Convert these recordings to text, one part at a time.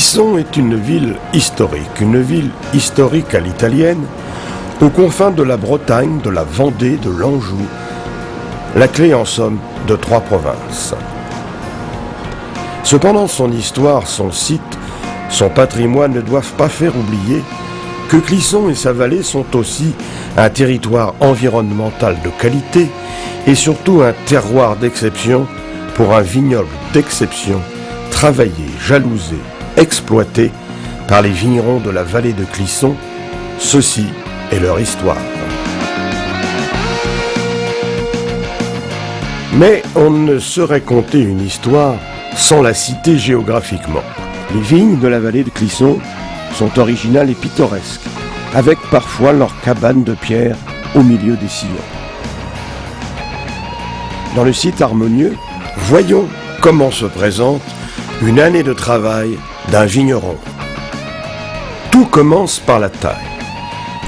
Clisson est une ville historique à l'italienne, aux confins de la Bretagne, de la Vendée, de l'Anjou, la clé en somme de 3 provinces. Cependant, son histoire, son site, son patrimoine ne doivent pas faire oublier que Clisson et sa vallée sont aussi un territoire environnemental de qualité et surtout un terroir d'exception pour un vignoble d'exception, travaillé, jalousé, exploité par les vignerons de la vallée de Clisson. Ceci est leur histoire. Mais on ne saurait conter une histoire sans la citer géographiquement. Les vignes de la vallée de Clisson sont originales et pittoresques, avec parfois leurs cabanes de pierre au milieu des sillons. Dans le site harmonieux, voyons comment se présente une année de travail d'un vigneron. Tout commence par la taille.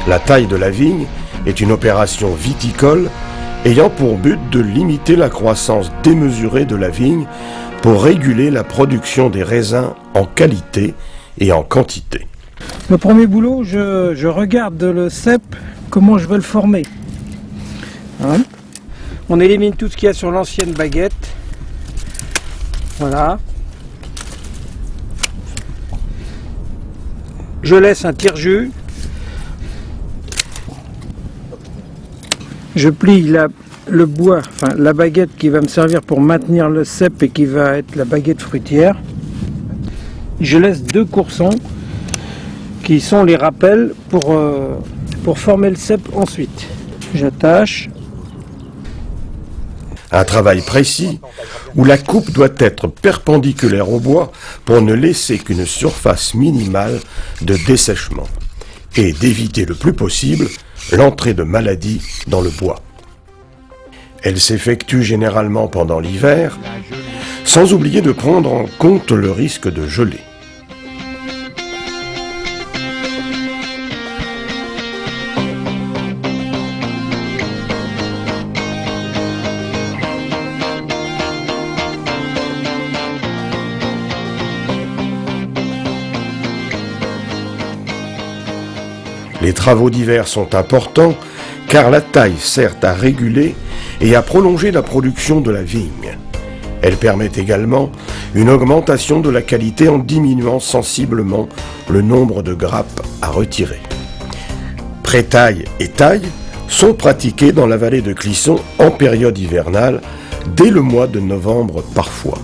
La taille de la vigne est une opération viticole ayant pour but de limiter la croissance démesurée de la vigne pour réguler la production des raisins en qualité et en quantité. Le premier boulot, je regarde le cep, comment je vais le former. Hein? On élimine tout ce qu'il y a sur l'ancienne baguette. Voilà. Je laisse un tire-jus. Je plie le bois, enfin la baguette qui va me servir pour maintenir le cep et qui va être la baguette fruitière. Je laisse 2 coursons qui sont les rappels pour former le cep ensuite. J'attache. Un travail précis où la coupe doit être perpendiculaire au bois pour ne laisser qu'une surface minimale de dessèchement et d'éviter le plus possible l'entrée de maladies dans le bois. Elle s'effectue généralement pendant l'hiver, sans oublier de prendre en compte le risque de gelée. Les travaux d'hiver sont importants car la taille sert à réguler et à prolonger la production de la vigne. Elle permet également une augmentation de la qualité en diminuant sensiblement le nombre de grappes à retirer. Pré-taille et taille sont pratiquées dans la vallée de Clisson en période hivernale, dès le mois de novembre parfois.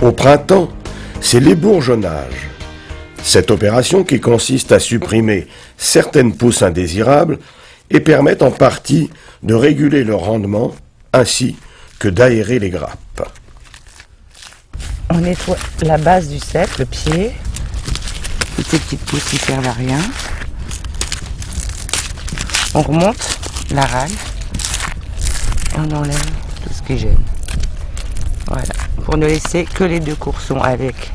Au printemps, c'est l'ébourgeonnage. Cette opération qui consiste à supprimer certaines pousses indésirables et permet en partie de réguler le rendement ainsi que d'aérer les grappes. On nettoie la base du cep, le pied. Toutes ces petites pousses qui servent à rien. On remonte la râle et on enlève tout ce qui gêne. Voilà, pour ne laisser que les 2 coursons avec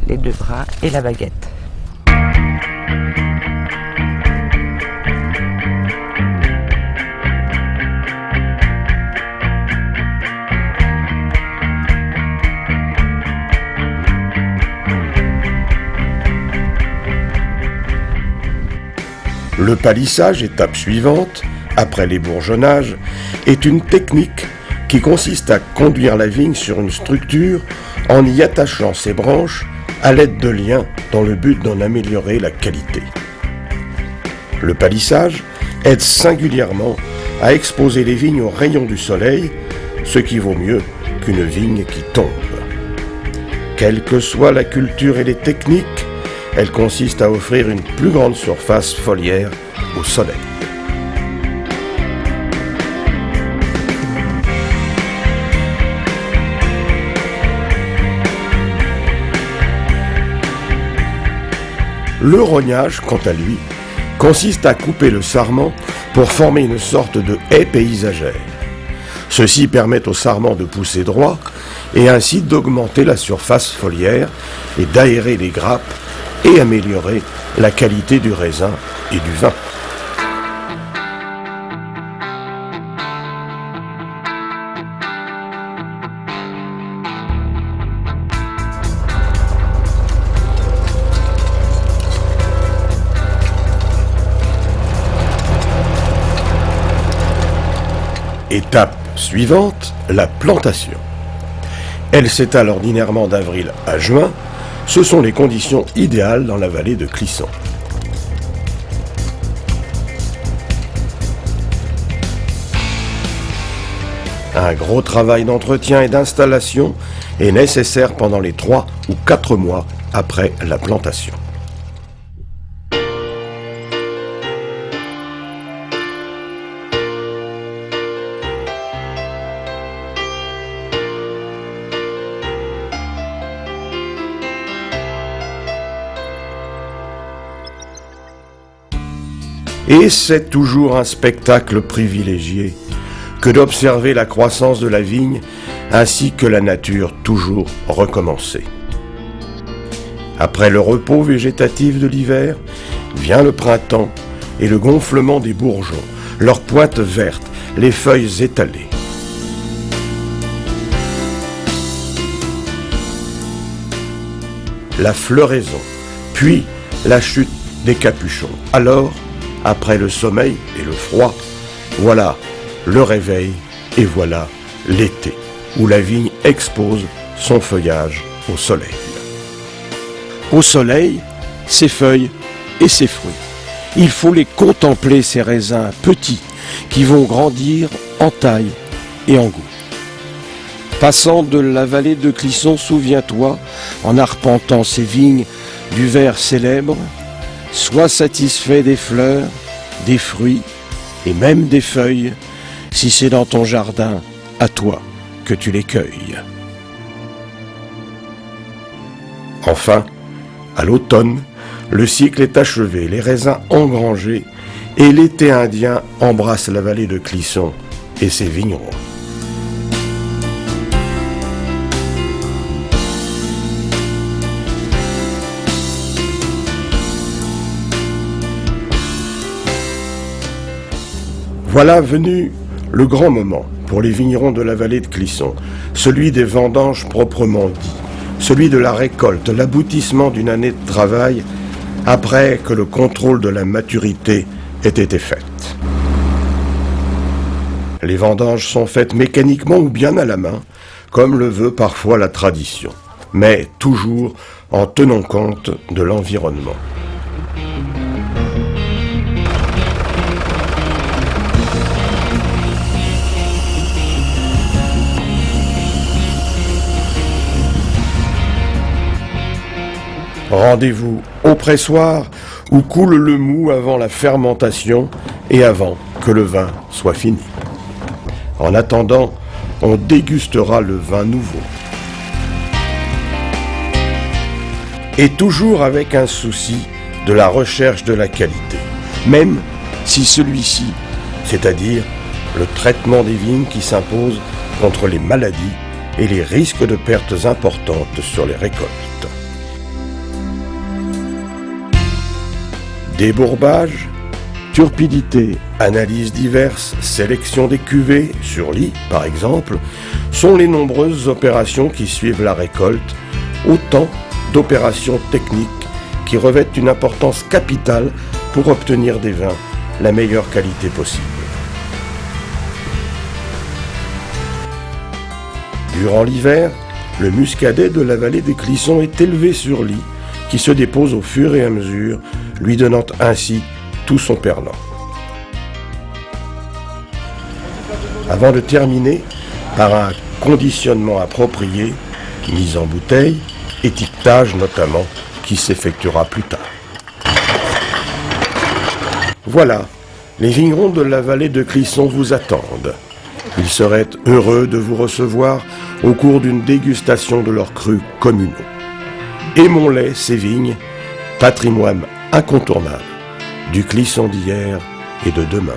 les 2 brins et la baguette. Le palissage, étape suivante, après l'ébourgeonnage, est une technique qui consiste à conduire la vigne sur une structure en y attachant ses branches à l'aide de liens dans le but d'en améliorer la qualité. Le palissage aide singulièrement à exposer les vignes aux rayons du soleil, ce qui vaut mieux qu'une vigne qui tombe. Quelle que soit la culture et les techniques, elle consiste à offrir une plus grande surface foliaire au soleil. Le rognage, quant à lui, consiste à couper le sarment pour former une sorte de haie paysagère. Ceci permet au sarment de pousser droit et ainsi d'augmenter la surface foliaire et d'aérer les grappes et améliorer la qualité du raisin et du vin. Étape suivante, la plantation. Elle s'étale ordinairement d'avril à juin. Ce sont les conditions idéales dans la vallée de Clisson. Un gros travail d'entretien et d'installation est nécessaire pendant les 3 ou 4 mois après la plantation. Et c'est toujours un spectacle privilégié que d'observer la croissance de la vigne ainsi que la nature toujours recommencée. Après le repos végétatif de l'hiver, vient le printemps et le gonflement des bourgeons, leurs pointes vertes, les feuilles étalées. La floraison, puis la chute des capuchons. Alors, après le sommeil et le froid, voilà le réveil et voilà l'été, où la vigne expose son feuillage au soleil. Au soleil, ses feuilles et ses fruits. Il faut les contempler, ces raisins petits qui vont grandir en taille et en goût. Passant de la vallée de Clisson, souviens-toi, en arpentant ces vignes du vert célèbre, sois satisfait des fleurs, des fruits et même des feuilles, si c'est dans ton jardin, à toi que tu les cueilles. Enfin, à l'automne, le cycle est achevé, les raisins engrangés, et l'été indien embrasse la vallée de Clisson et ses vignerons. Voilà venu le grand moment pour les vignerons de la vallée de Clisson, celui des vendanges proprement dit, celui de la récolte, l'aboutissement d'une année de travail après que le contrôle de la maturité ait été fait. Les vendanges sont faites mécaniquement ou bien à la main, comme le veut parfois la tradition, mais toujours en tenant compte de l'environnement. Rendez-vous au pressoir où coule le mou avant la fermentation et avant que le vin soit fini. En attendant, on dégustera le vin nouveau. Et toujours avec un souci de la recherche de la qualité, même si celui-ci, c'est-à-dire le traitement des vignes qui s'impose contre les maladies et les risques de pertes importantes sur les récoltes. Débourbage, turpidité, analyses diverses, sélection des cuvées, sur lit par exemple, sont les nombreuses opérations qui suivent la récolte, autant d'opérations techniques qui revêtent une importance capitale pour obtenir des vins la meilleure qualité possible. Durant l'hiver, le muscadet de la vallée des Clisson est élevé sur lit, qui se dépose au fur et à mesure, lui donnant ainsi tout son perlant. Avant de terminer, par un conditionnement approprié, mise en bouteille, étiquetage notamment, qui s'effectuera plus tard. Voilà, les vignerons de la vallée de Clisson vous attendent. Ils seraient heureux de vous recevoir au cours d'une dégustation de leurs crus communaux. Aimons-les, ces vignes, patrimoine incontournable du Clisson d'hier et de demain.